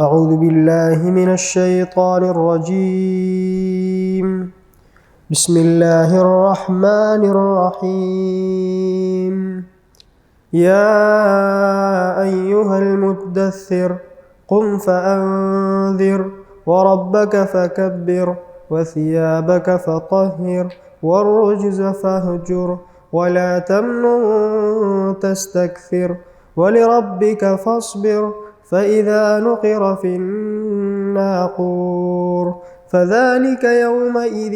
أعوذ بالله من الشيطان الرجيم بسم الله الرحمن الرحيم يا أيها المدثر قم فأنذر وربك فكبر وثيابك فطهر والرجز فاهجر ولا تمنن تستكثر ولربك فاصبر فإذا نقر في الناقور فذلك يومئذ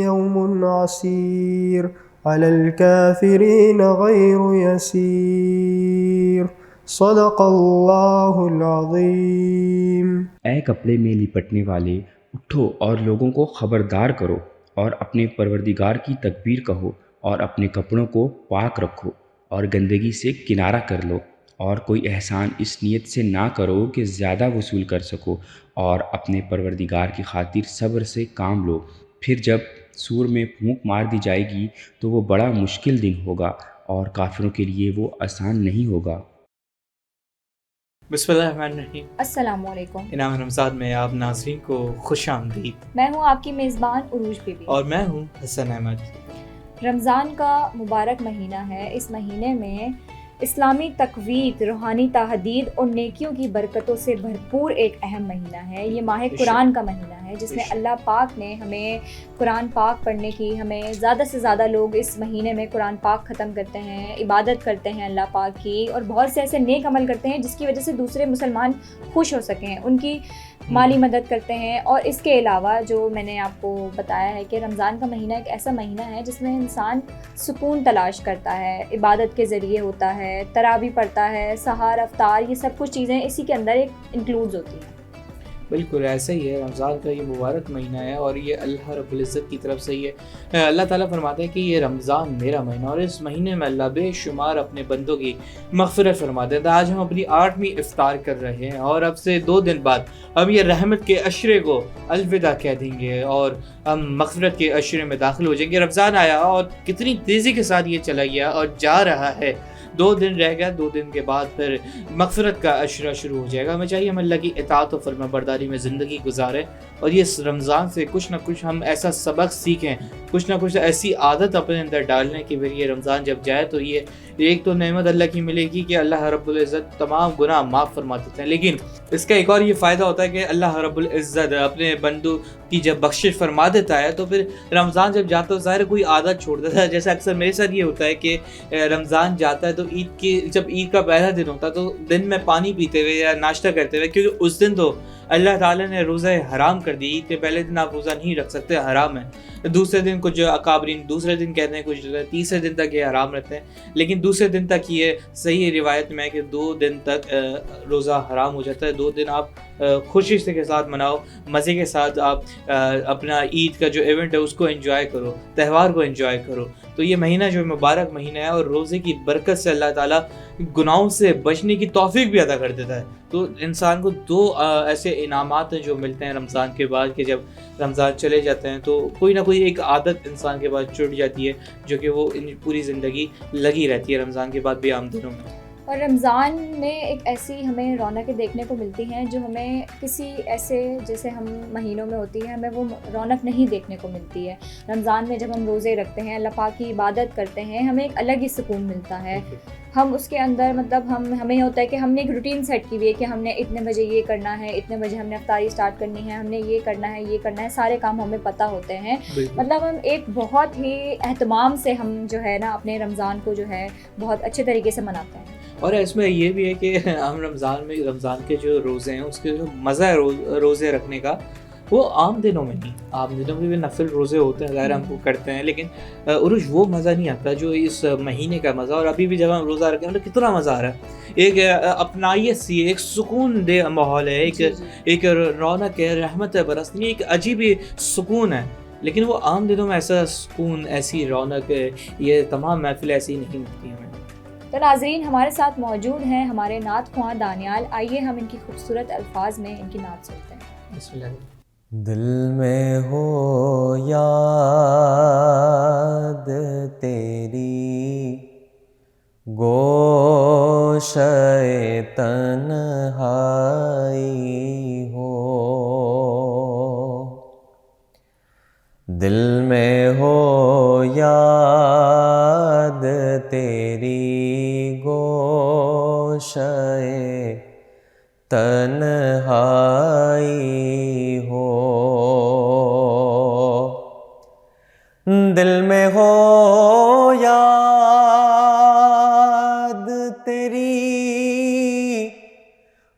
يوم عسير على الكافرين غير يسير صدق اللہ العظیم۔ اے کپڑے میں لپٹنے والے، اٹھو اور لوگوں کو خبردار کرو اور اپنے پروردگار کی تکبیر کہو اور اپنے کپڑوں کو پاک رکھو اور گندگی سے کنارہ کر لو، اور کوئی احسان اس نیت سے نہ کرو کہ زیادہ وصول کر سکو، اور اپنے پروردگار کی خاطر صبر سے کام لو۔ پھر جب سور میں پھونک مار دی جائے گی تو وہ بڑا مشکل دن ہوگا اور کافروں کے لیے وہ آسان نہیں ہوگا۔ بسم اللہ الرحمن الرحیم۔ السلام علیکم۔ انعام رمضان میں آپ ناظرین کو خوش آمدید۔ میں ہوں آپ کی میزبان عروج بی بی اور میں ہوں حسن احمد۔ رمضان کا مبارک مہینہ ہے۔ اس مہینے میں اسلامی تقویت، روحانی تحدید اور نیکیوں کی برکتوں سے بھرپور ایک اہم مہینہ ہے۔ یہ ماہ قرآن کا مہینہ ہے جس میں اللہ پاک نے ہمیں قرآن پاک پڑھنے کی، ہمیں زیادہ سے زیادہ لوگ اس مہینے میں قرآن پاک ختم کرتے ہیں، عبادت کرتے ہیں اللہ پاک کی، اور بہت سے ایسے نیک عمل کرتے ہیں جس کی وجہ سے دوسرے مسلمان خوش ہو سکیں، ان کی مالی مدد کرتے ہیں۔ اور اس کے علاوہ جو میں نے آپ کو بتایا ہے کہ رمضان کا مہینہ ایک ایسا مہینہ ہے جس میں انسان سکون تلاش کرتا ہے، عبادت کے ذریعے ہوتا ہے، تراویح پڑھتا ہے، سحر، افطار، یہ سب کچھ چیزیں اسی کے اندر ایک انکلوڈ ہوتی ہیں۔ بالکل ایسا ہی ہے، رمضان کا یہ مبارک مہینہ ہے اور یہ اللہ رب العزت کی طرف سے یہ اللہ تعالیٰ فرماتے ہیں کہ یہ رمضان میرا مہینہ، اور اس مہینے میں اللہ بے شمار اپنے بندوں کی مغفرت فرماتے ہیں۔ آج ہم اپنی 8ویں افطار کر رہے ہیں اور اب سے 2 دن بعد ہم یہ رحمت کے عشرے کو الوداع کہہ دیں گے اور ہم مغفرت کے عشرے میں داخل ہو جائیں گے۔ رمضان آیا اور کتنی تیزی کے ساتھ یہ چلا گیا اور جا رہا ہے۔ 2 دن رہ گیا، 2 دن کے بعد پھر مغفرت کا عشرہ شروع ہو جائے گا۔ ہمیں چاہیے ہم اللہ کی اطاعت و فرما برداری میں زندگی گزاریں اور یہ رمضان سے کچھ نہ کچھ ہم ایسا سبق سیکھیں، کچھ نہ کچھ ایسی عادت اپنے اندر ڈالنے کہ پھر یہ رمضان جب جائے تو یہ ایک تو نعمت اللہ کی ملے گی کہ اللہ رب العزت تمام گناہ معاف فرما دیتے ہیں، لیکن اس کا ایک اور یہ فائدہ ہوتا ہے کہ اللہ رب العزت اپنے بندوں کی جب بخشش فرما دیتا ہے تو پھر رمضان جب جاتا ہے ظاہر کوئی عادت چھوڑ دیتا ہے۔ جیسے اکثر میرے ساتھ یہ ہوتا ہے کہ رمضان جاتا ہے تو جب عید کا پہلا دن ہوتا ہے تو دن میں پانی پیتے ہوئے یا ناشتہ کرتے ہوئے، کیونکہ اس دن تو اللہ تعالیٰ نے روزہ حرام کر دی، عید کے پہلے دن آپ روزہ نہیں رکھ سکتے، حرام ہے۔ دوسرے دن کچھ اکابرین دوسرے دن کہتے ہیں، کچھ تیسرے دن تک یہ حرام رہتے ہیں، لیکن دوسرے دن تک یہ صحیح روایت میں ہے کہ 2 دن تک روزہ حرام ہو جاتا ہے۔ 2 دن آپ خوشی سے کے ساتھ مناؤ، مزے کے ساتھ آپ اپنا عید کا جو ایونٹ ہے اس کو انجوائے کرو، تہوار کو انجوائے کرو۔ تو یہ مہینہ جو مبارک مہینہ ہے اور روزے کی برکت سے اللہ تعالیٰ گناہوں سے بچنے کی توفیق بھی عطا کر دیتا ہے۔ تو انسان کو 2 ایسے انعامات ہیں جو ملتے ہیں رمضان کے بعد کہ جب رمضان چلے جاتے ہیں تو کوئی نہ کوئی ایک عادت انسان کے بعد چھوٹ جاتی ہے جو کہ وہ پوری زندگی لگی رہتی ہے رمضان کے بعد بھی عام دنوں میں۔ اور رمضان میں ایک ایسی ہمیں رونقیں دیکھنے کو ملتی ہیں جو ہمیں کسی ایسے جیسے ہم مہینوں میں ہوتی ہے ہمیں وہ رونق نہیں دیکھنے کو ملتی ہے۔ رمضان میں جب ہم روزے رکھتے ہیں، اللہ پاک کی عبادت کرتے ہیں، ہمیں ایک الگ ہی سکون ملتا ہے۔ ہم اس کے اندر مطلب ہمیں ہوتا ہے کہ ہم نے ایک روٹین سیٹ کی ہوئی ہے کہ ہم نے اتنے بجے یہ کرنا ہے، اتنے بجے ہم نے افطاری اسٹارٹ کرنی ہے، ہم نے یہ کرنا ہے، یہ کرنا ہے، سارے کام ہمیں پتہ ہوتے ہیں۔ مطلب ہم ایک بہت ہی اہتمام سے ہم جو ہے نا اپنے رمضان کو جو ہے بہت اچھے طریقے سے مناتے ہیں۔ اور اس میں یہ بھی ہے کہ ہم رمضان کے جو روزے ہیں اس کے جو مزہ ہے روزے رکھنے کا وہ عام دنوں میں نہیں، عام دنوں میں بھی نفل روزے ہوتے ہیں، ظاہر ہم کو کرتے ہیں، لیکن عروج وہ مزہ نہیں آتا جو اس مہینے کا مزہ۔ اور ابھی بھی جب ہم روزہ رکھیں مطلب کتنا مزہ آ رہا ہے، ایک اپنائیت سی، ایک سکون دہ ماحول ہے، ایک رونق ہے، رحمت ہے برسنی، ایک عجیب سکون ہے، لیکن وہ عام دنوں میں ایسا سکون، ایسی رونق، یہ تمام محفل ایسی نہیں ملتی ہمیں۔ تو ناظرین ہمارے ساتھ موجود ہیں ہمارے نعت خواں دانیال، آئیے ہم ان کی خوبصورت الفاظ میں ان کی نعت سنتے ہیں۔ بسم اللہ۔ دل میں ہو یاد تیری گوشۂ تنہائی، دل میں ہو یاد تیری گوشے تنہائی ہو، دل میں ہو یاد تیری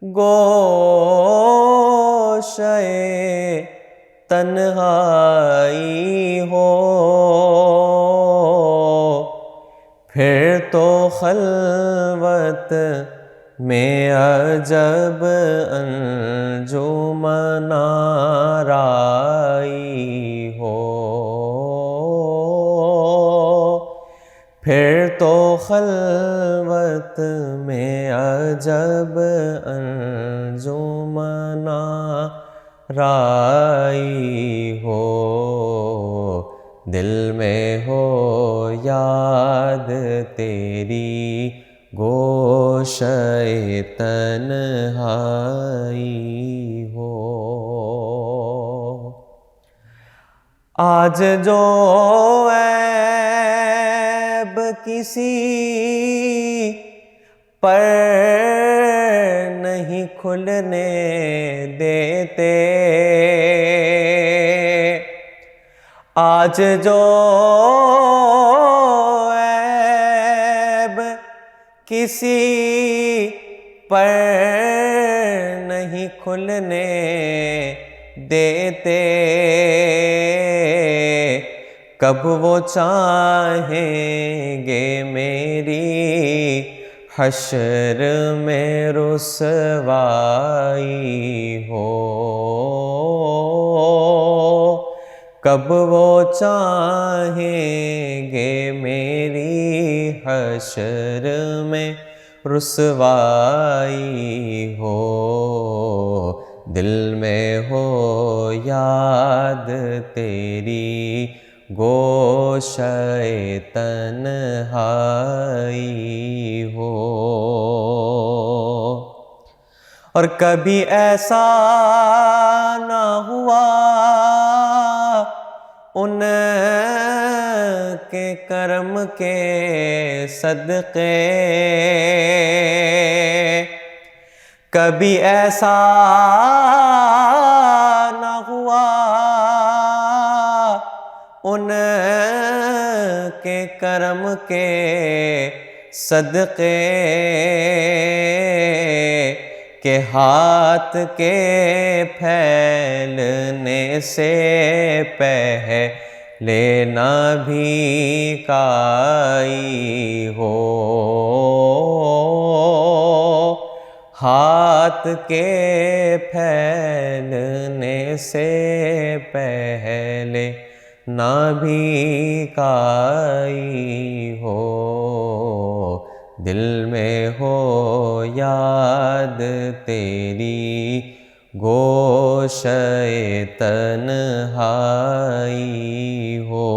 گوشے تنہائی ہو، پھر تو خلوت میں عجب انجمن آرائی ہو، پھر تو خلوت میں عجب انجمن آرائی ہو، دل میں ہو یاد تیری گوشے تنہائی ہو۔ آج جو عیب کسی پر نہیں کھلنے دیتے، آج جو عیب کسی پر نہیں کھلنے دیتے، کب وہ چاہیں گے میری حشر میں رسوائی ہو، کب وہ چاہیں گے میری حشر میں رسوائی ہو، دل میں ہو یاد تیری گوشے تنہائی ہو، اور کبھی ایسا نہ ہوا ان کے کرم کے صدقے، کبھی ایسا نہ ہوا ان کے کرم کے صدقے کہ ہاتھ کے پھیلنے سے پہلے نہ بھیکائی ہو، ہاتھ کے پھیلنے سے پہلے نہ بھیکائی ہو، دل میں ہو یاد تیری گوشے تنہائی ہو،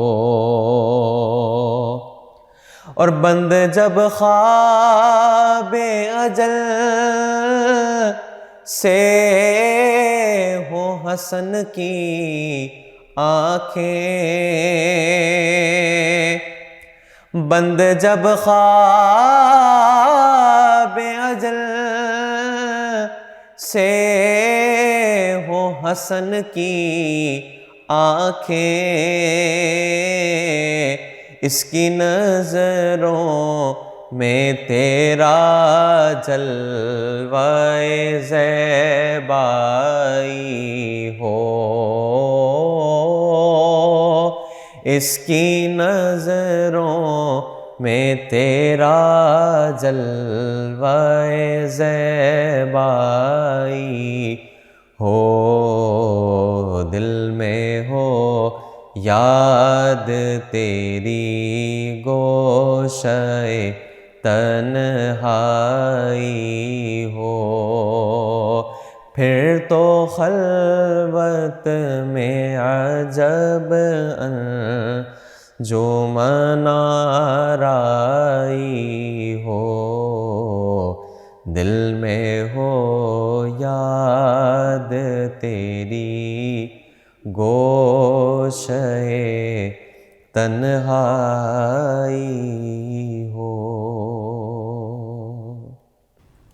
اور بند جب خواب اجل سے ہو حسن کی آنکھیں، بند جب خواب اجل سے ہو حسن کی آنکھیں، اس کی نظروں میں تیرا جلوہ زیبائی ہو، اس کی نظروں میں تیرا جلوہ زیبائی ہو، دل میں ہو یاد تیری گوشے تنہائی ہو، پھر تو خلوت میں عجب انجمن آرائی ہو، دل میں ہو یاد تیری گوشے گوشے تنہائی ہو.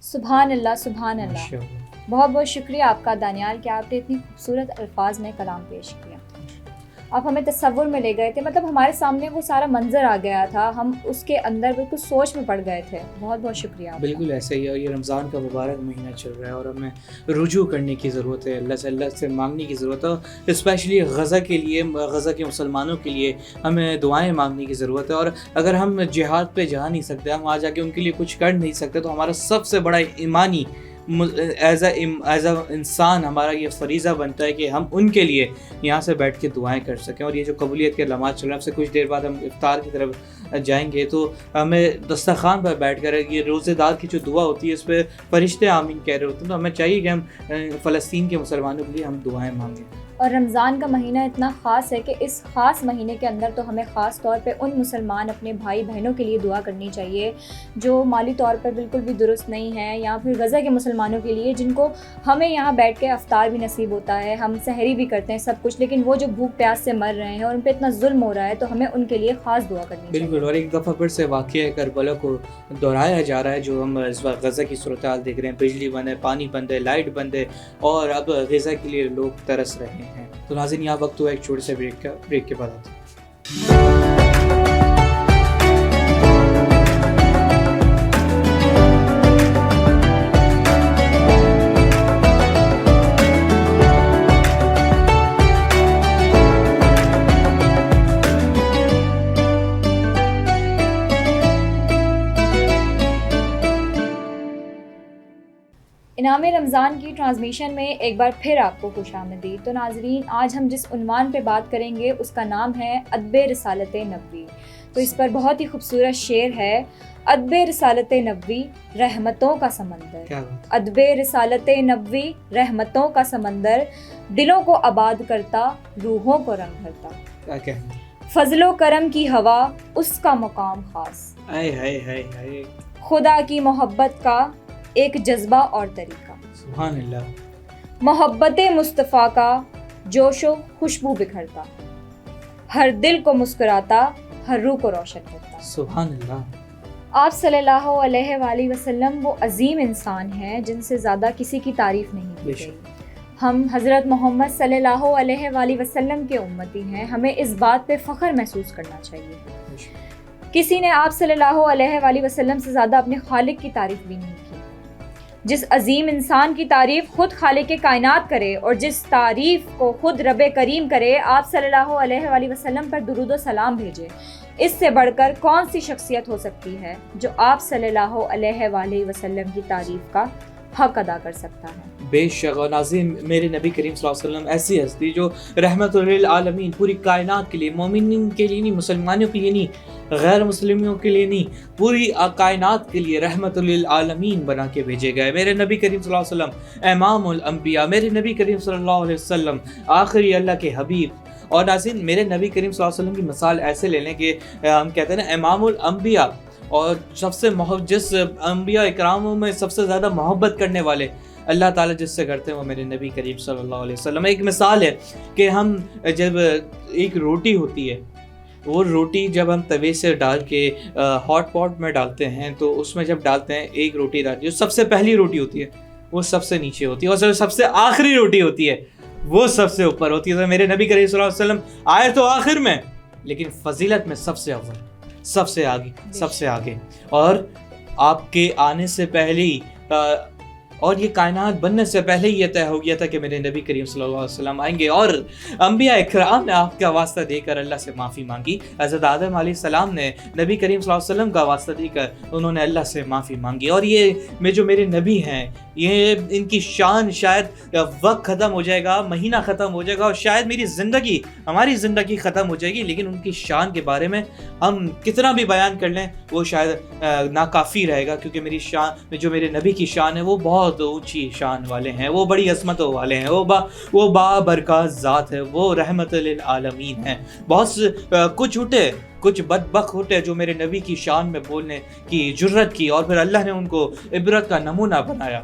سبحان اللہ سبحان اللہ. بہت بہت شکریہ آپ کا دانیال کہ آپ نے اتنی خوبصورت الفاظ میں کلام پیش کیا. آپ ہمیں تصور میں لے گئے تھے, مطلب ہمارے سامنے وہ سارا منظر آ گیا تھا, ہم اس کے اندر بالکل سوچ میں پڑ گئے تھے. بہت بہت شکریہ. بالکل ایسا ہی ہے, اور یہ رمضان کا مبارک مہینہ چل رہا ہے اور ہمیں رجوع کرنے کی ضرورت ہے, اللہ سے مانگنے کی ضرورت ہے. اسپیشلی غزہ کے لیے, غزہ کے مسلمانوں کے لیے ہمیں دعائیں مانگنے کی ضرورت ہے. اور اگر ہم جہاد پہ جا نہیں سکتے, ہم آ جا کے ان کے لیے کچھ کر نہیں سکتے, تو ہمارا سب سے بڑا ایمانی ایز اے انسان ہمارا یہ فریضہ بنتا ہے کہ ہم ان کے لیے یہاں سے بیٹھ کے دعائیں کر سکیں. اور یہ جو قبولیت کے علامات چل رہے ہیں, اب سے کچھ دیر بعد ہم افطار کی طرف جائیں گے, تو ہمیں دسترخوان پر بیٹھ کر یہ روزے دار کی جو دعا ہوتی ہے اس پہ فرشتے آمین کہہ رہے ہوتے ہیں, تو ہمیں چاہیے کہ ہم فلسطین کے مسلمانوں کے لیے ہم دعائیں مانگیں. اور رمضان کا مہینہ اتنا خاص ہے کہ اس خاص مہینے کے اندر تو ہمیں خاص طور پہ ان مسلمان اپنے بھائی بہنوں کے لیے دعا کرنی چاہیے جو مالی طور پر بالکل بھی درست نہیں ہیں, یا پھر غزہ کے مسلمانوں کے لیے جن کو ہمیں یہاں بیٹھ کے افطار بھی نصیب ہوتا ہے, ہم سحری بھی کرتے ہیں سب کچھ, لیکن وہ جو بھوک پیاس سے مر رہے ہیں اور ان پہ اتنا ظلم ہو رہا ہے, تو ہمیں ان کے لیے خاص دعا کرنی چاہیے. بالکل. اور ایک دفعہ پھر سے واقعہ کربلا کو دہرایا جا رہا ہے, جو ہم اس وقت غزہ کی صورتحال دیکھ رہے ہیں. بجلی بند ہے, پانی بند ہے, لائٹ بند ہے, اور اب غزہ کے لیے لوگ ترس رہے ہیں. تو ناظرین, یہاں وقت ہوا ایک چھوٹے سے بریک کے بعد آتے ہیں. انعام رمضان کی ٹرانسمیشن میں ایک بار پھر آپ کو خوش آمدید. تو ناظرین, آج ہم جس عنوان پہ بات کریں گے اس کا نام ہے ادب رسالت نبوی. تو اس پر بہت ہی خوبصورت شعر ہے, ادب رسالت نبوی رحمتوں کا سمندر. ادب رسالت نبوی رحمتوں کا سمندر, دلوں کو آباد کرتا, روحوں کو رنگ بھرتا. فضل و کرم کی ہوا, اس کا مقام خاص. خدا کی محبت کا ایک جذبہ اور طریقہ. سبحان اللہ. محبت مصطفیٰ کا جوش و خوشبو بکھرتا, ہر دل کو مسکراتا, ہر روح کو روشن کرتا. سبحان اللہ. آپ صلی اللہ علیہ وآلہ وسلم وہ عظیم انسان ہیں جن سے زیادہ کسی کی تعریف نہیں کی گئی. ہم حضرت محمد صلی اللہ علیہ وآلہ وسلم کے امتی ہیں, ہمیں اس بات پہ فخر محسوس کرنا چاہیے. کسی نے آپ صلی اللہ علیہ وآلہ وسلم سے زیادہ اپنے خالق کی تعریف بھی نہیں کی. جس عظیم انسان کی تعریف خود خالق کائنات کرے اور جس تعریف کو خود رب کریم کرے, آپ صلی اللہ علیہ وآلہ وسلم پر درود و سلام بھیجے, اس سے بڑھ کر کون سی شخصیت ہو سکتی ہے جو آپ صلی اللہ علیہ وآلہ وسلم کی تعریف کا حق ادا کر سکتا ہے. بے شک. اور ناظرین, میرے نبی کریم صلی اللہ علیہ وسلم ایسی ہستی جو رحمت للعالمین, پوری کائنات کے لیے, مومنین کے لیے نہیں, مسلمانوں کے لیے نہیں, غیر مسلموں کے لیے نہیں, پوری کائنات کے لیے رحمت للعالمین بنا کے بھیجے گئے. میرے نبی کریم صلی اللہ علیہ وسلم امام الانبیاء, میرے نبی کریم صلی اللہ علیہ وسلم آخری اللہ کے حبیب. اور ناظرین, میرے نبی کریم صلی اللہ علیہ وسلم کی مثال ایسے لے لیں کہ ہم کہتے ہیں نا امام الانبیاء, اور سب سے جس انبیاء اکراموں میں سب سے زیادہ محبت کرنے والے اللہ تعالیٰ جس سے کرتے ہیں وہ میرے نبی کریم صلی اللہ علیہ وسلم. ایک مثال ہے کہ ہم جب ایک روٹی ہوتی ہے, وہ روٹی جب ہم توے سے ڈال کے ہاٹ پاٹ میں ڈالتے ہیں, تو اس میں جب ڈالتے ہیں ایک روٹی ڈالتی ہے, جو سب سے پہلی روٹی ہوتی ہے وہ سب سے نیچے ہوتی ہے, اور سب سے آخری روٹی ہوتی ہے وہ سب سے اوپر ہوتی ہے. تو میرے نبی کریم صلی اللہ علیہ وسلم آئے تو آخر میں, لیکن فضیلت میں سب سے اول, سب سے آگے, سب سے آگے. اور آپ کے آنے سے پہلے ہی اور یہ کائنات بننے سے پہلے ہی یہ طے ہو گیا تھا کہ میرے نبی کریم صلی اللہ علیہ وسلم آئیں گے. اور انبیاء اکرام نے آپ کا واسطہ دے کر اللہ سے معافی مانگی. حضرت آدم علیہ السلام نے نبی کریم صلی اللہ علیہ وسلم کا واسطہ دے کر انہوں نے اللہ سے معافی مانگی. اور یہ جو میرے نبی ہیں, یہ ان کی شان شاید وقت ختم ہو جائے گا, مہینہ ختم ہو جائے گا, اور شاید میری زندگی, ہماری زندگی ختم ہو جائے گی, لیکن ان کی شان کے بارے میں ہم کتنا بھی بیان کر لیں وہ شاید ناکافی رہے گا, کیونکہ میری شان, جو میرے نبی کی شان ہے وہ بہت اونچی شان والے ہیں, وہ بڑی عظمتوں والے ہیں, وہ بابرکات ذات ہے, وہ رحمت للعالمین ہیں. بہت کچھ اٹھے, کچھ بدبخت ہوتے جو میرے نبی کی شان میں بولنے کی جرت کی, اور پھر اللہ نے ان کو عبرت کا نمونہ بنایا.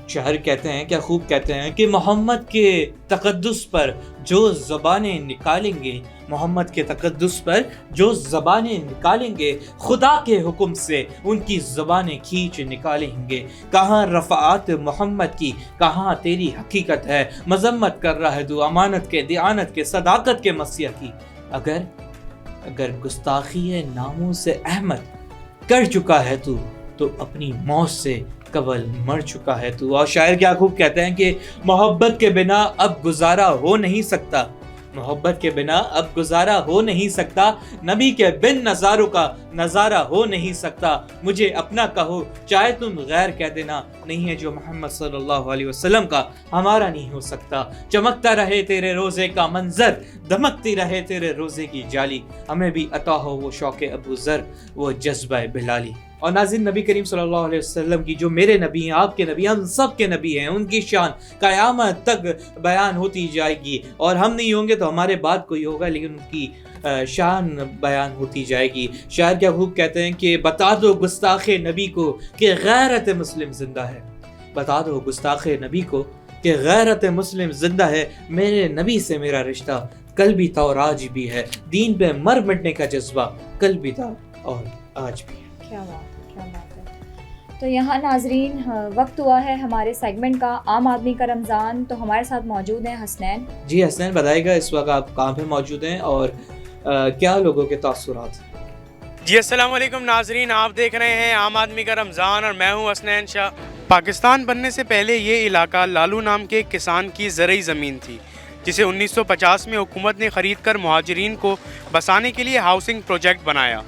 شاعر کہتے ہیں، کیا خوب کہتے ہیں کہ محمد کے تقدس پر جو زبانیں نکالیں گے، محمد کے تقدس پر جو زبانیں نکالیں گے، خدا کے حکم سے ان کی زبانیں کھینچ نکالیں گے۔ کہاں رفعات محمد کی، کہاں تیری حقیقت ہے، مذمت کر رہا ہے تو امانت کے، دیانت کے، صداقت کے مسیح کی۔ اگر گستاخی ناموس احمد کر چکا ہے تو اپنی موت سے قبل مر چکا ہے تو۔ اور شاعر کیا خوب کہتے ہیں کہ محبت کے بنا اب گزارا ہو نہیں سکتا، محبت کے بنا اب گزارا ہو نہیں سکتا، نبی کے بن نظاروں کا نظارہ ہو نہیں سکتا، مجھے اپنا کہو چاہے تم غیر کہہ دینا، نہیں ہے جو محمد صلی اللہ علیہ وسلم کا ہمارا نہیں ہو سکتا۔ چمکتا رہے تیرے روزے کا منظر، دمکتی رہے تیرے روزے کی جالی، ہمیں بھی عطا ہو وہ شوق ابو ذر، وہ جذبہ بلالی۔ اور ناظرین، نبی کریم صلی اللہ علیہ وسلم کی جو میرے نبی ہیں، آپ کے نبی ہیں، ہم سب کے نبی ہیں، ان کی شان قیامت تک بیان ہوتی جائے گی، اور ہم نہیں ہوں گے تو ہمارے بعد کوئی ہوگا، لیکن ان کی شان بیان ہوتی جائے گی۔ شاعر کیا خوب کہتے ہیں کہ بتا دو گستاخ نبی کو کہ غیرت مسلم زندہ ہے، بتا دو گستاخ نبی کو کہ غیرت مسلم زندہ ہے، میرے نبی سے میرا رشتہ کل بھی تھا اور آج بھی ہے، دین پہ مر مٹنے کا جذبہ کل بھی تھا اور آج بھی ہے۔ کیا بات ہے، کیا بات ہے۔ تو یہاں ناظرین وقت ہوا ہے ہمارے سیگمنٹ کا عام آدمی کا رمضان، تو ہمارے ساتھ موجود ہیں حسنین۔ جی حسنین، بتائے گا اس وقت آپ کہاں پہ موجود ہیں اور کیا لوگوں کے تاثرات؟ جی السلام علیکم ناظرین، آپ دیکھ رہے ہیں عام آدمی کا رمضان اور میں ہوں حسنین شاہ۔ پاکستان بننے سے پہلے یہ علاقہ لالو نام کے کسان کی زرعی زمین تھی، جسے 1950 میں حکومت نے خرید کر مہاجرین کو بسانے کے لیے ہاؤسنگ پروجیکٹ بنایا۔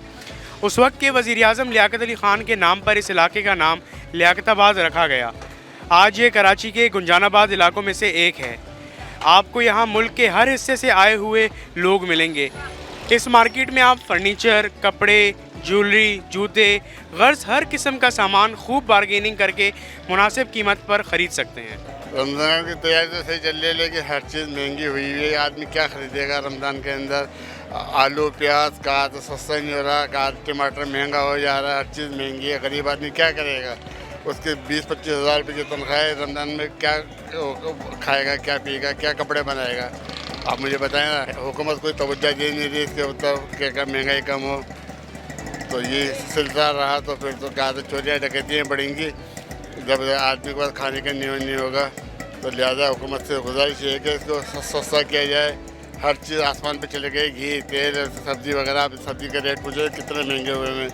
اس وقت کے وزیر اعظم لیاقت علی خان کے نام پر اس علاقے کا نام لیاقت آباد رکھا گیا۔ آج یہ کراچی کے گنجان آباد علاقوں میں سے ایک ہے۔ آپ کو یہاں ملک کے ہر حصے سے آئے ہوئے لوگ ملیں گے۔ اس مارکیٹ میں آپ فرنیچر، کپڑے، جیولری، جوتے، غرض ہر قسم کا سامان خوب بارگیننگ کر کے مناسب قیمت پر خرید سکتے ہیں۔ رمضان کی تیاری تو صحیح چل رہی ہے، لیکن ہر چیز مہنگی ہوئی ہے۔ آدمی کیا خریدے گا رمضان کے اندر؟ آلو پیاز کا تو سستا نہیں ہو رہا، کا ٹماٹر مہنگا ہو جا رہا ہے، ہر چیز مہنگی ہے۔ غریب آدمی کیا کرے گا؟ اس کے 20-25 ہزار روپے کی تنخواہ ہے، رمضان میں کیا کھائے گا، کیا پیے گا، کیا کپڑے بنائے گا؟ آپ مجھے بتائیں نا، حکومت کوئی توجہ دے نہیں رہی اس کے اوپر کہ مہنگائی کم ہو۔ تو یہ سلسلہ رہا تو پھر تو کہا تو چوریاں ڈکیتیاں بڑھیں گی جب آدمی کے پاس کھانے کا نہیں ہوگا۔ تو لہٰذا حکومت سے گزارش ہے کہ اس کو سستا کیا جائے۔ ہر چیز آسمان پہ چلے گئے، گھی، تیل، سبزی وغیرہ۔ سبزی کا ریٹ پوچھے کتنے مہنگے ہوئے ہیں،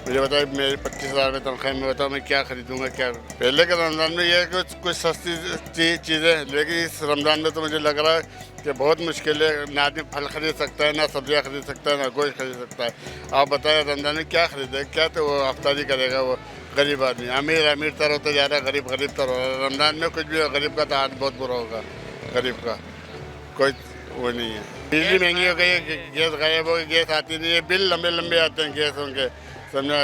مجھے بتائیں میرے 25 ہزار میں تنخواہ میں بتاؤ میں کیا خریدوں گا کیا؟ پہلے کے رمضان میں یہ ہے کہ کچھ سستی چیزیں، لیکن اس رمضان میں تو مجھے لگ رہا ہے کہ بہت مشکل ہے، نہ آدمی پھل خرید سکتا ہے، نہ سبزیاں خرید سکتا ہے، نہ گوشت خرید سکتا ہے۔ آپ بتائیں رمضان میں کیا خریدے؟ کیا تو وہ افطاری کرے گا وہ غریب آدمی؟ امیر تر ہوتا جا رہا ہے، غریب تر ہو رہا ہے۔ رمضان میں کچھ بھی غریب کا تو حال بہت برا ہوگا، غریب کا کوئی وہ نہیں ہے۔ بجلی مہنگی ہو گئی ہے، گیس غائب ہو گئی، گیس آتی نہیں ہے، بل لمبے آتے ہیں گیسوں کے، سمجھا؟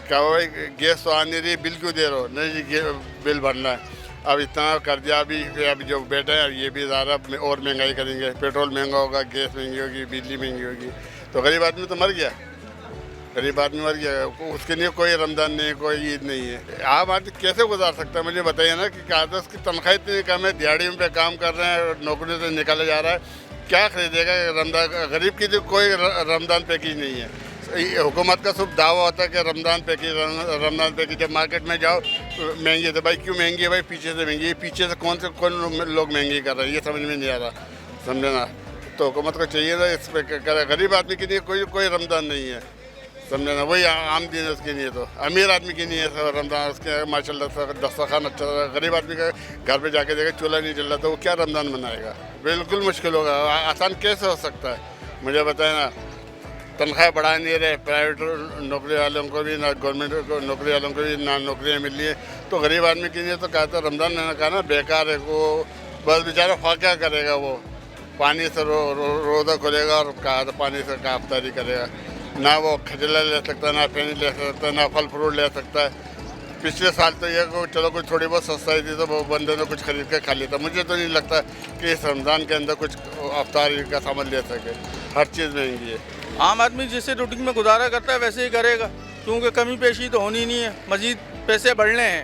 کیا ہو گیس تو آ نہیں رہی، بل کیوں دے رہے ہو؟ نہیں جی بل بھرنا ہے۔ اب اتنا کر دیا، اب جو بیٹھے ہیں یہ بھی زیادہ اور مہنگائی کریں گے، پیٹرول مہنگا ہوگا، گیس مہنگی ہوگی، بجلی مہنگی ہوگی، تو غریب آدمی تو مر گیا، غریب آدمی مر گیا۔ اس کے لیے کوئی رمضان نہیں ہے، کوئی عید نہیں ہے۔ آپ آدمی کیسے گزار سکتا ہے؟ مجھے بتائیے نا کہ کیا اس کی تنخواہ اتنی کم ہے، دیہڑیوں پہ کام کر رہے ہیں، نوکری سے نکالا جا رہا ہے، کیا خریدے گا رمضان؟ غریب کی تو کوئی رمضان پیکیج نہیں ہے۔ حکومت کا صرف دعویٰ ہوتا ہے کہ رمضان پیکیج، جب مارکیٹ میں جاؤ مہنگی ہے تو بھائی کیوں مہنگی ہے؟ بھائی پیچھے سے مہنگی ہے، پیچھے سے کون لوگ مہنگی کر رہے ہیں، یہ سمجھ میں نہیں آ رہا، سمجھے نا؟ تو حکومت کو چاہیے نا اس پہ کرے۔ غریب آدمی کے لیے کوئی رمضان نہیں ہے، سمجھے نا؟ وہی عام دن ہے اس کے لیے، تو امیر آدمی کے لیے رمضان اس کے ماشاء اللہ دسترخوان اچھا رہا۔ غریب آدمی کا گھر پہ جا کے دیکھے چولہا نہیں چل رہا تو وہ کیا رمضان منائے گا؟ بالکل مشکل ہوگا۔ آسان کیسے ہو سکتا ہے؟ مجھے بتائیں نا، تنخواہ بڑھا نہیں رہے، پرائیویٹ نوکری والوں کو بھی، نہ گورنمنٹ نوکری والوں کو بھی نہ نوکریاں مل رہی ہیں، تو غریب آدمی کے لیے تو کہتا ہے رمضان میں نے کہا نا بیکار ہے، وہ بس بیچارہ خواہ کیا کرے گا؟ وہ پانی سے روزہ کھولے گا اور کہا تو پانی سے کا افطاری کرے گا، نہ وہ کھجلا لے سکتا ہے، نہ پینی لے سکتا ہے، نہ پھل فروٹ لے سکتا ہے۔ پچھلے سال تو یہ کہ چلو کچھ تھوڑی بہت سستا ہی تھی تو وہ بندے نے کچھ خرید کے کھا لیتا۔ مجھے تو نہیں لگتا کہ اس رمضان کے اندر کچھ افطاری کا سامان لے سکے، ہر چیز مہنگی ہے۔ عام آدمی جیسے روٹین میں گزارا کرتا ہے ویسے ہی کرے گا، کیونکہ کمی پیشی تو ہونی نہیں ہے، مزید پیسے بڑھنے ہیں